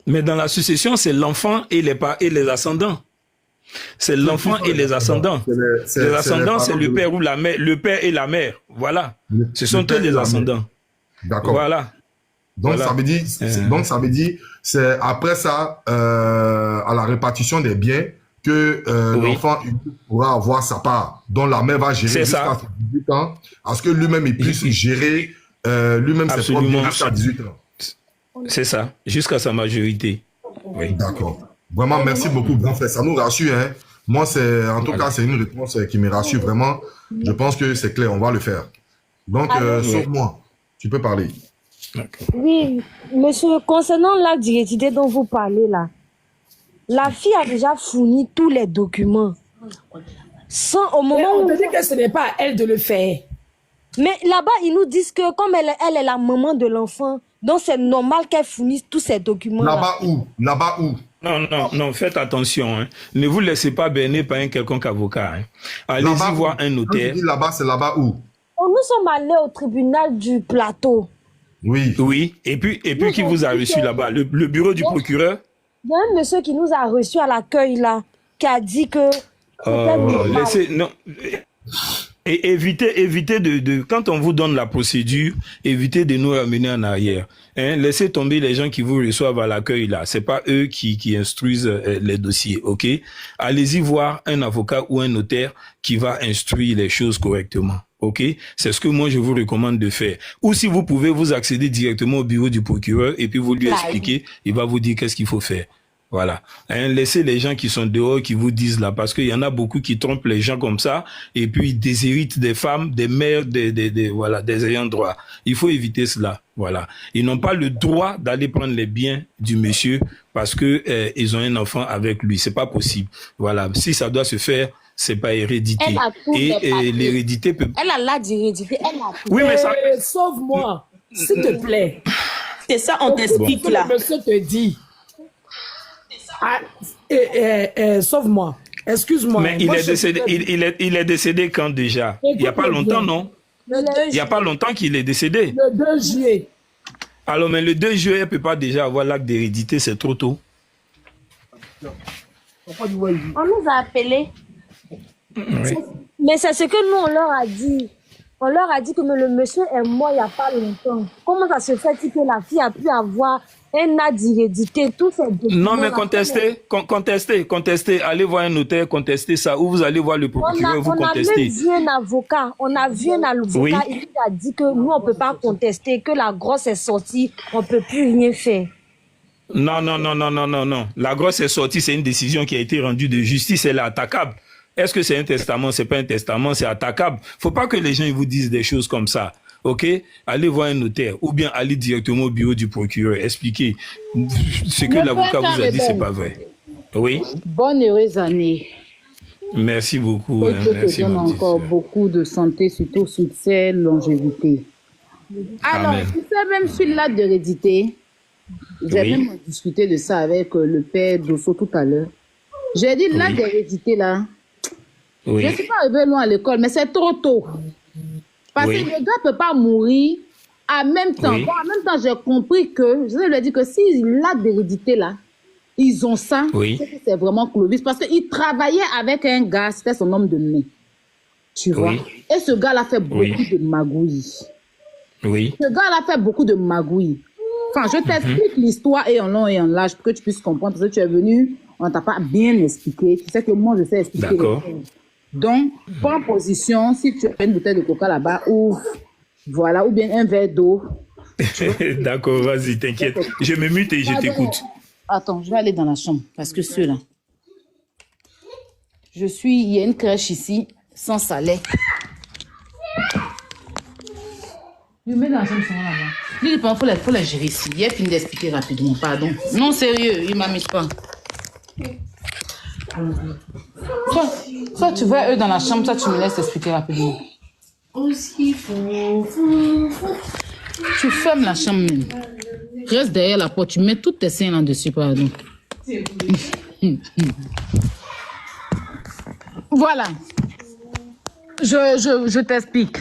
Mais dans la succession, c'est l'enfant et les ascendants. C'est l'enfant et les ascendants. Les ascendants, c'est le père ou la mère, le père et la mère. Voilà. Ce sont eux les ascendants. D'accord. Voilà. Donc, ça veut dire, c'est après ça, à la répartition des biens, que l'enfant pourra avoir sa part, dont la mère va gérer jusqu'à 18 ans, à ce que lui-même il puisse gérer lui-même ses propres biens jusqu'à 18 ans. C'est ça, jusqu'à sa majorité. Oui. D'accord. Vraiment, merci beaucoup, grand frère. Ça nous rassure. Hein. Moi, en tout cas, c'est une réponse qui me rassure vraiment. Je pense que c'est clair, on va le faire. Donc, sauve-moi. Tu peux parler. Oui, monsieur, concernant l'acte d'identité dont vous parlez là, la fille a déjà fourni tous les documents. Au moment où on te dit que ce n'est pas à elle de le faire. Mais là-bas, ils nous disent que comme elle est la maman de l'enfant, donc c'est normal qu'elle fournisse tous ces documents. Là-bas où? Non, faites attention. Hein. Ne vous laissez pas berner par un quelconque avocat. Hein. Allez-y voir un notaire. Quand tu dis là-bas, c'est là-bas où? Nous sommes allés au tribunal du plateau. Oui. Oui. Et puis qui vous a reçu là-bas? Le bureau du procureur? Il y a un monsieur qui nous a reçus à l'accueil là, qui a dit que... Et évitez quand on vous donne la procédure, évitez de nous ramener en arrière. Hein, laissez tomber les gens qui vous reçoivent à l'accueil là. C'est pas eux qui instruisent les dossiers, ok? Allez-y voir un avocat ou un notaire qui va instruire les choses correctement. Ok, c'est ce que moi je vous recommande de faire. Ou si vous pouvez vous accéder directement au bureau du procureur et puis vous lui expliquer, il va vous dire qu'est-ce qu'il faut faire. Voilà. Hein, laissez les gens qui sont dehors qui vous disent là, parce qu'il y en a beaucoup qui trompent les gens comme ça et puis ils déshéritent des femmes, des mères, voilà, des ayants droit. Il faut éviter cela. Voilà. Ils n'ont pas le droit d'aller prendre les biens du monsieur parce que ils ont un enfant avec lui. C'est pas possible. Voilà. Si ça doit se faire, c'est pas hérédité. Et l'hérédité peut. Elle a là d'hérédité. Elle a tout. Oui, mais ça. Sauve-moi, s'il te plaît. C'est ça, on t'explique là. Le monsieur te dit. Sauve-moi. Excuse-moi. Mais il est décédé. Il est décédé quand déjà? Il n'y a pas longtemps, non? Il n'y a pas longtemps qu'il est décédé. Le 2 juillet. Alors, mais le 2 juillet, elle ne peut pas déjà avoir l'acte d'hérédité, c'est trop tôt. On nous a appelés. Oui. Mais c'est ce que nous, on leur a dit. On leur a dit que le monsieur est mort il n'y a pas longtemps. Comment ça se fait que la fille a pu avoir un acte d'hérédité, tout ces documents? Non, mais contestez. Allez voir un notaire, contestez ça. Ou vous allez voir le procureur, vous contestez. On a même vu un avocat. On a vu un avocat. Oui. Il nous a dit que nous, on ne peut pas contester, que la grosse est sortie, on ne peut plus rien faire. Non. La grosse est sortie, c'est une décision qui a été rendue de justice, elle est attaquable. Est-ce que c'est un testament? C'est pas un testament, c'est attaquable. Faut pas que les gens ils vous disent des choses comme ça. Ok? Allez voir un notaire ou bien allez directement au bureau du procureur. Expliquez ce que l'avocat vous a dit, c'est pas vrai. Oui? Bonne heureuse année. Merci beaucoup. Et que te donne encore beaucoup de santé, surtout succès, longévité. Alors, Amen. tu sais, même sur l'acte d'hérédité, j'ai même discuté de ça avec le père Dosso tout à l'heure. J'ai dit, l'acte d'hérédité là, je ne suis pas arrivé loin à l'école, mais c'est trop tôt. Parce que le gars ne peut pas mourir en même temps. Bon, en même temps, j'ai compris que, je lui ai dit que si l'acte d'hérédité là, ils ont ça, c'est vraiment Clovis. Parce qu'il travaillait avec un gars, c'était son homme de main. Tu vois? Et ce gars-là fait beaucoup de magouilles. Ce gars-là fait beaucoup de magouilles. Enfin, je t'explique l'histoire et en long et en large pour que tu puisses comprendre. Parce que tu es venu, on ne t'a pas bien expliqué. Tu sais que moi, je sais expliquer. D'accord. Donc, prends position. Si tu as une bouteille de coca là-bas, ou voilà, ou bien un verre d'eau. D'accord, vas-y, t'inquiète. Je me mute et je t'écoute. Attends, je vais aller dans la chambre parce que ceux-là. Il y a une crèche ici, sans salaire. Je mets dans la chambre, là-bas. Il faut la gérer ici. Il a fini d'expliquer rapidement, pardon. Non, sérieux, il m'amuse pas. Toi, tu vas eux dans la chambre, toi, tu me laisses expliquer rapidement. Tu fermes la chambre même. Reste derrière la porte, tu mets toutes tes seins là-dessus, pardon. Voilà. Je t'explique.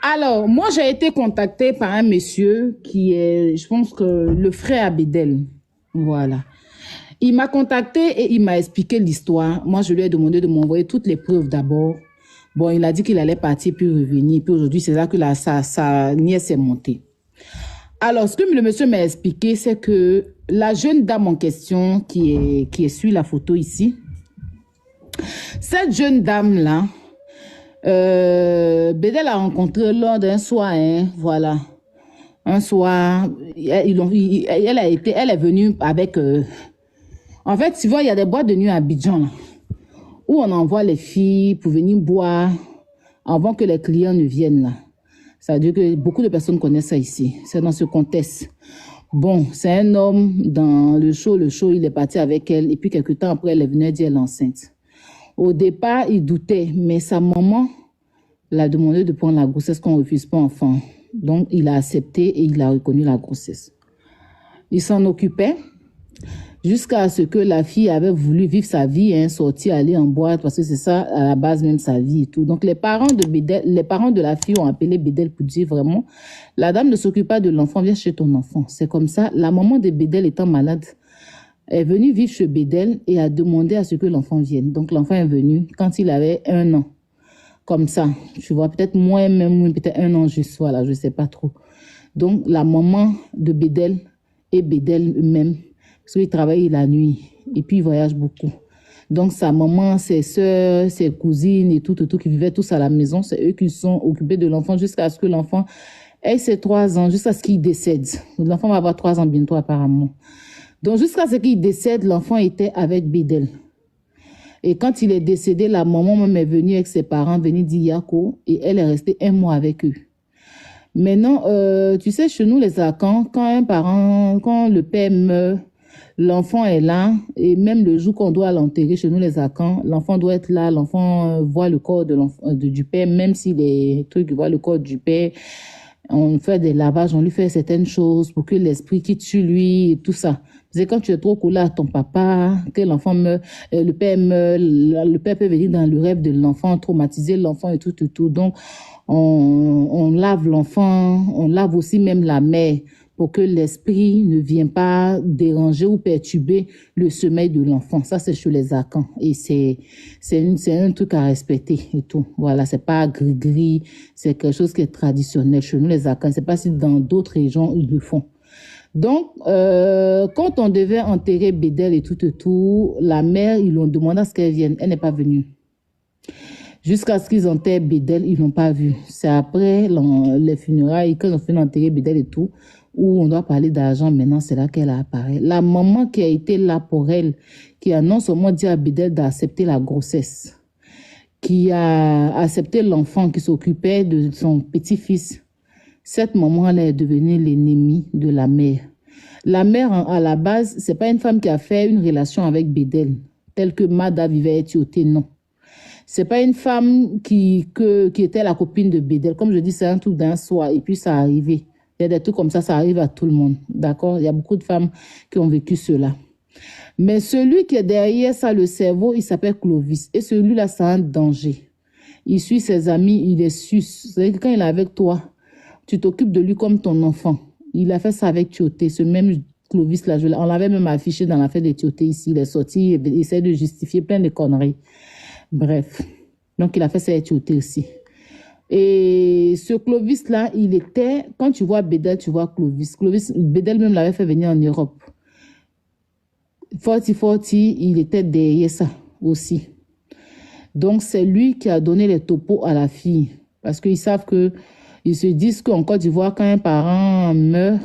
Alors, moi, j'ai été contactée par un monsieur qui est, je pense que le frère Abedel. Voilà. Il m'a contacté et il m'a expliqué l'histoire. Moi, je lui ai demandé de m'envoyer toutes les preuves d'abord. Bon, il a dit qu'il allait partir puis revenir. Puis aujourd'hui, c'est là que sa nièce est montée. Alors, ce que le monsieur m'a expliqué, c'est que la jeune dame en question qui est sur la photo ici, cette jeune dame-là, Bédel a rencontré lors d'un soir, hein, voilà. Un soir, elle est venue avec... En fait, tu vois, il y a des boîtes de nuit à Abidjan, là, où on envoie les filles pour venir boire avant que les clients ne viennent, là. Ça veut dire que beaucoup de personnes connaissent ça ici. C'est dans ce contexte. Bon, c'est un homme dans le show, il est parti avec elle, et puis quelques temps après, elle est venue dire elle est enceinte. Au départ, il doutait, mais sa maman l'a demandé de prendre la grossesse qu'on ne refuse pas enfant. Donc, il a accepté et il a reconnu la grossesse. Il s'en occupait jusqu'à ce que la fille avait voulu vivre sa vie, hein, sortir, aller en boîte, parce que c'est ça, à la base, même sa vie et tout. Donc, les parents de la fille ont appelé Bédel pour dire vraiment, la dame ne s'occupe pas de l'enfant, viens chez ton enfant. C'est comme ça. La maman de Bédel étant malade, est venue vivre chez Bédel et a demandé à ce que l'enfant vienne. Donc, l'enfant est venu quand il avait 1 an. comme ça, tu vois, peut-être moins, même peut-être 1 an juste, voilà, je sais pas trop. Donc, la maman de Bédel et Bédel eux-mêmes, parce qu'il travaille la nuit et puis il voyage beaucoup. Donc, sa maman, ses soeurs, ses cousines et tout, qui vivaient tous à la maison, c'est eux qui sont occupés de l'enfant jusqu'à ce que l'enfant ait ses 3 ans, jusqu'à ce qu'il décède. L'enfant va avoir 3 ans bientôt, apparemment. Donc, jusqu'à ce qu'il décède, l'enfant était avec Bédel. Et quand il est décédé, la maman même est venue avec ses parents, venue d'Iyako, et elle est restée 1 mois avec eux. Maintenant, tu sais, chez nous, les Akans, quand le père meurt, l'enfant est là, et même le jour qu'on doit l'enterrer chez nous, les Akans, l'enfant doit être là, l'enfant voit le corps du père, même si les trucs voient le corps du père, on fait des lavages, on lui fait certaines choses pour que l'esprit quitte sur lui et tout ça. C'est quand tu es trop collé à ton papa, que l'enfant meurt, le père meurt, le père peut venir dans le rêve de l'enfant, traumatiser l'enfant et tout. Donc, on lave l'enfant, on lave aussi même la mère pour que l'esprit ne vienne pas déranger ou perturber le sommeil de l'enfant. Ça, c'est chez les Akans. Et c'est un truc à respecter et tout. Voilà, c'est pas gris-gris, c'est quelque chose qui est traditionnel chez nous, les Akans. Je sais pas si dans d'autres régions, ils le font. Donc, quand on devait enterrer Bédel et tout, la mère, ils l'ont demandé à ce qu'elle vienne. Elle n'est pas venue. Jusqu'à ce qu'ils enterrent Bédel, ils n'ont pas vu. C'est après les funérailles, quand on fait enterrer Bédel et tout, où on doit parler d'argent, maintenant, c'est là qu'elle apparaît. La maman qui a été là pour elle, qui a non seulement dit à Bédel d'accepter la grossesse, qui a accepté l'enfant qui s'occupait de son petit-fils, cette maman, elle est devenue l'ennemi de la mère. La mère, à la base, c'est pas une femme qui a fait une relation avec Bédel, telle que Mada vivait à Éthiopie, non. C'est pas une femme qui était la copine de Bédel. Comme je dis, c'est un truc d'un soir, et puis ça arrivait. Il y a des trucs comme ça arrive à tout le monde, d'accord? Il y a beaucoup de femmes qui ont vécu cela. Mais celui qui est derrière ça, le cerveau, il s'appelle Clovis. Et celui-là, c'est un danger. Il suit ses amis, il les suce. C'est-à-dire que quand il est avec toi, tu t'occupes de lui comme ton enfant. Il a fait ça avec Tioté, ce même Clovis-là. On l'avait même affiché dans l'affaire de Tioté ici. Il est sorti, il essaie de justifier plein de conneries. Bref. Donc, il a fait ça avec Tioté aussi. Et ce Clovis-là, il était... Quand tu vois Bédel, tu vois Clovis. Bédel même l'avait fait venir en Europe. Forti, il était derrière ça aussi. Donc, c'est lui qui a donné les topos à la fille. Parce qu'ils savent que... Ils se disent qu'en Côte d'Ivoire, quand un parent meurt,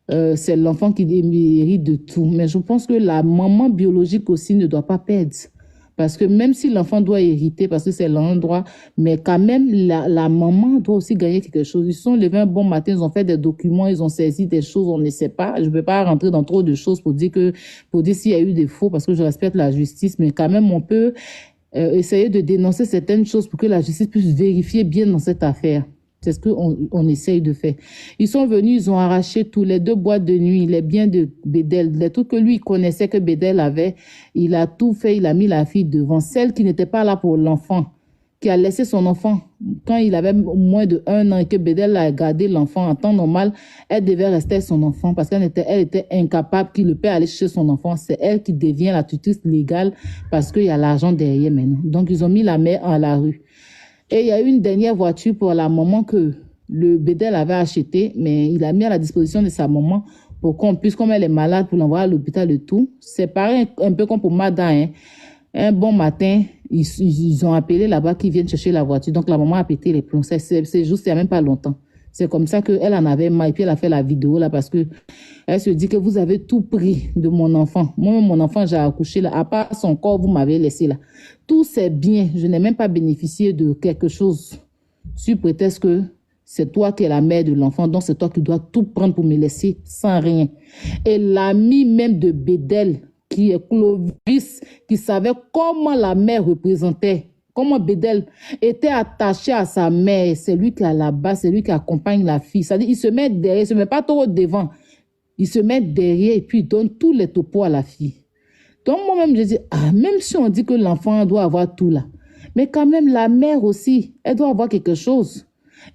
c'est l'enfant qui hérite de tout. Mais je pense que la maman biologique aussi ne doit pas perdre. Parce que même si l'enfant doit hériter, parce que c'est l'endroit, mais quand même, la maman doit aussi gagner quelque chose. Ils sont levés un bon matin, ils ont fait des documents, ils ont saisi des choses, on ne sait pas. Je ne peux pas rentrer dans trop de choses pour dire s'il y a eu des faux, parce que je respecte la justice, mais quand même, on peut essayer de dénoncer certaines choses pour que la justice puisse vérifier bien dans cette affaire. C'est ce qu'on essaye de faire. Ils sont venus, ils ont arraché tous les 2 boîtes de nuit, les biens de Bédel, les trucs que lui, il connaissait que Bédel avait. Il a tout fait, il a mis la fille devant. Celle qui n'était pas là pour l'enfant, qui a laissé son enfant. Quand il avait moins de 1 an et que Bédel a gardé l'enfant en temps normal, elle devait rester son enfant parce qu'elle était incapable que le père allait chercher son enfant. C'est elle qui devient la tutrice légale parce qu'il y a l'argent derrière maintenant. Donc, ils ont mis la mère à la rue. Et il y a eu une dernière voiture pour la maman que le Bédel avait achetée, mais il a mis à la disposition de sa maman pour qu'on puisse, comme elle est malade, pour l'envoyer à l'hôpital et tout. C'est pareil, un peu comme pour Mada, hein. Un bon matin, ils ont appelé là-bas qu'ils viennent chercher la voiture. Donc la maman a pété les plombs. C'est juste, il n'y a même pas longtemps. C'est comme ça qu'elle en avait marre. Et puis elle a fait la vidéo là parce que elle se dit que vous avez tout pris de mon enfant. Moi, mon enfant, j'ai accouché là. À part son corps, vous m'avez laissé là. Tous ces biens, je n'ai même pas bénéficié de quelque chose sur prétexte que c'est toi qui es la mère de l'enfant. Donc c'est toi qui dois tout prendre pour me laisser sans rien. Et l'ami même de Bédel, qui est Clovis, qui savait comment la mère représentait, comment Bédel était attaché à sa mère. C'est lui qui est là bas, c'est lui qui accompagne la fille. C'est-à-dire, il se met derrière, il se met pas trop devant. Il se met derrière et puis il donne tous les topos à la fille. Donc moi-même, je dis, même si on dit que l'enfant doit avoir tout là, mais quand même la mère aussi, elle doit avoir quelque chose.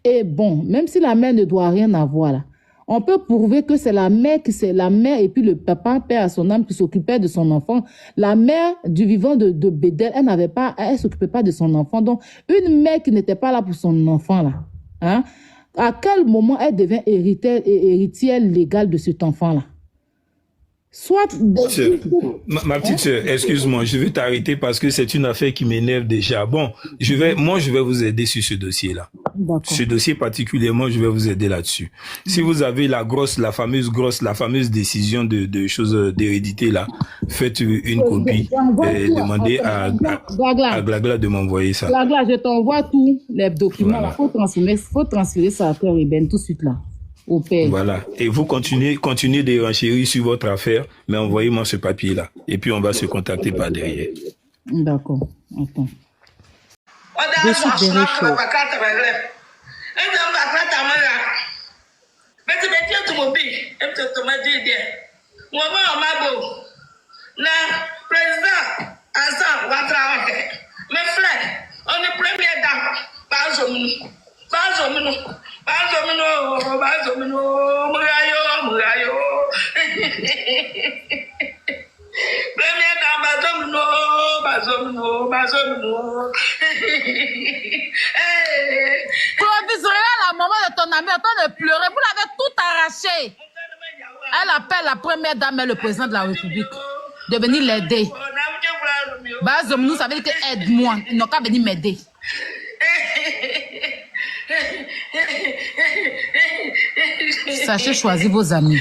Et bon, même si la mère ne doit rien avoir là, on peut prouver que c'est la mère et puis le papa, père à son âme, qui s'occupait de son enfant. La mère du vivant de Bédel, elle s'occupait pas de son enfant. Donc, une mère qui n'était pas là pour son enfant, là, hein, à quel moment elle devient héritière légale de cet enfant-là? Soit... Ma petite sœur, excuse-moi, je vais t'arrêter parce que c'est une affaire qui m'énerve déjà. Bon, je vais vous aider sur ce dossier-là. Ce dossier particulièrement, je vais vous aider là-dessus. Si vous avez la fameuse décision de choses d'hérédité là, faites une copie et demandez à Glagla de m'envoyer ça. Glagla, je t'envoie tous les documents. Il faut transférer ça à Cœur Eben tout de suite là. Au père. Voilà. Et vous continuez de renchérir sur votre affaire, mais envoyez-moi ce papier-là. Et puis, on va se contacter par derrière. D'accord. Attends. Je suis very chaud. La maman de ton ami en train de pleurer, vous l'avez tout arraché. Elle appelle la première dame et le président de la République de venir l'aider. Bazomnou, ça veut dire que aide-moi, ils n'ont qu'à venir m'aider. Sachez choisir vos amis.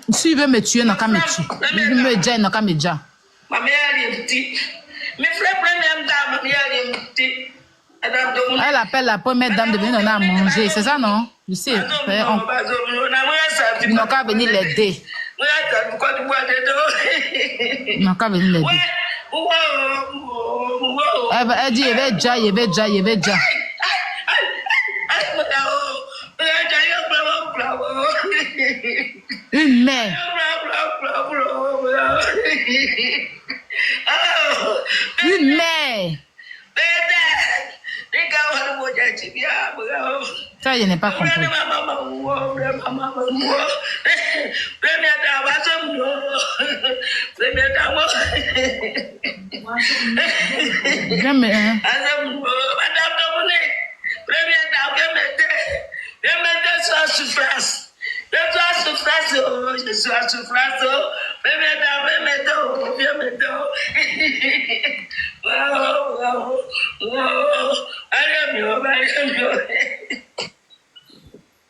Si il veut me tuer, il n'a qu'à me tuer. Il veut me dire, il n'a qu'à me dire. Elle appelle la première dame de venir donner à manger, c'est ça, non? Je sais. Ils n'ont qu'à venir l'aider. Ils n'ont qu'à venir l'aider. Elle dit, il va déjà. Une mère. Une mère. Ça, je n'ai pas compris.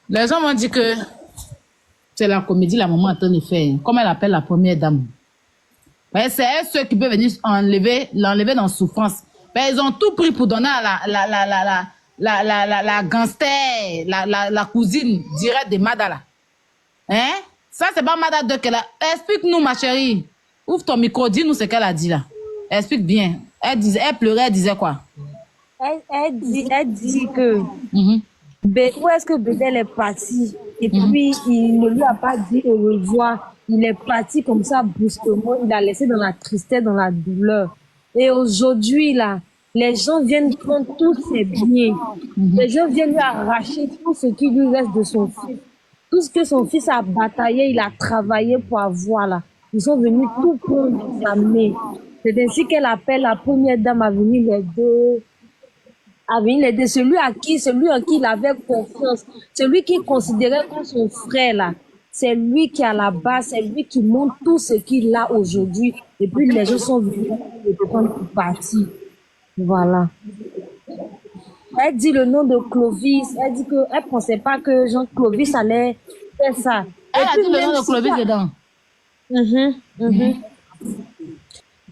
Les gens m'ont dit que c'est la comédie la maman est en train de faire. Comme elle appelle la première dame. C'est elle ceux qui peuvent venir l'enlever dans souffrance. Ils ont tout pris pour donner à la gangster, la cousine directe de Madala. Hein? Ça, c'est pas Madala 2 qu'elle a. Explique-nous, ma chérie. Ouvre ton micro, dis-nous ce qu'elle a dit là. Explique bien. Elle pleurait, elle disait quoi? Elle dit que où est-ce que Bédel est parti? Et puis, il ne lui a pas dit au revoir. Il est parti comme ça brusquement. Il a laissé dans la tristesse, dans la douleur. Et aujourd'hui, là, les gens viennent prendre tous ses biens. Les gens viennent lui arracher tout ce qui lui reste de son fils. Tout ce que son fils a bataillé, il a travaillé pour avoir là. Ils sont venus tout prendre dans sa main. C'est ainsi qu'elle appelle la première dame à venir l'aider. Celui en qui il avait confiance. Celui qui considérait comme son frère là. C'est lui qui est à la base, c'est lui qui montre tout ce qu'il a aujourd'hui. Et puis les gens sont venus le prendre pour partir. Voilà. Elle dit le nom de Clovis. Elle dit qu'elle ne pensait pas que Jean Clovis allait faire ça. Elle a dit le nom de Clovis dedans.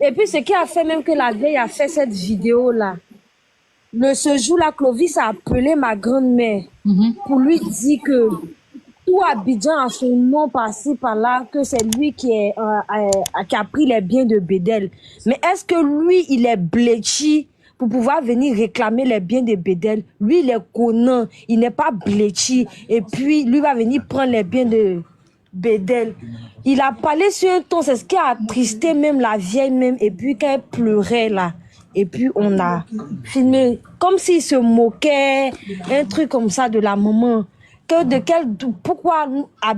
Et puis ce qui a fait même que la vieille a fait cette vidéo-là. Ce jour-là, Clovis a appelé ma grand-mère pour lui dire que tout Abidjan a son nom par-ci, par-là, que c'est lui qui a pris les biens de Bédel. Mais est-ce que lui, il est bléchi pour pouvoir venir réclamer les biens de Bédel. Lui, il est connant, il n'est pas bléchi. Et puis, lui va venir prendre les biens de Bédel. Il a parlé sur un ton, c'est ce qui a attristé même la vieille même. Et puis, quand elle pleurait là, et puis on a filmé comme s'il se moquait, un truc comme ça de la maman. Pourquoi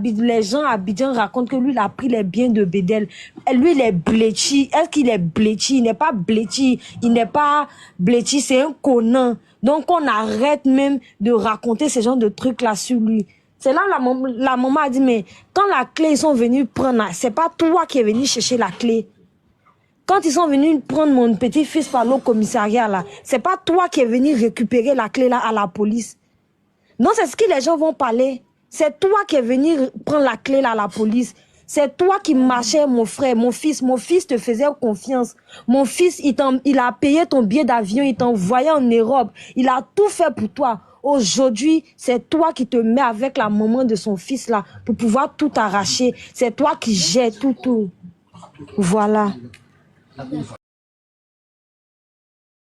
les gens à Abidjan racontent que lui, il a pris les biens de Bédel. Et lui, il est bléchi. Est-ce qu'il est bléchi? Il n'est pas bléchi. Il n'est pas bléchi, c'est un connant. Donc, on arrête même de raconter ce genre de trucs-là sur lui. C'est là la maman a dit, mais quand la clé, ils sont venus prendre, c'est pas toi qui es venu chercher la clé. Quand ils sont venus prendre mon petit-fils par le commissariat, là, c'est pas toi qui es venu récupérer la clé là à la police. Non, c'est ce que les gens vont parler. C'est toi qui es venu prendre la clé là à la police. C'est toi qui marchais, mon frère, mon fils. Mon fils te faisait confiance. Mon fils, il a payé ton billet d'avion, il t'a envoyé en Europe. Il a tout fait pour toi. Aujourd'hui, c'est toi qui te mets avec la maman de son fils là pour pouvoir tout arracher. C'est toi qui gères tout. Voilà.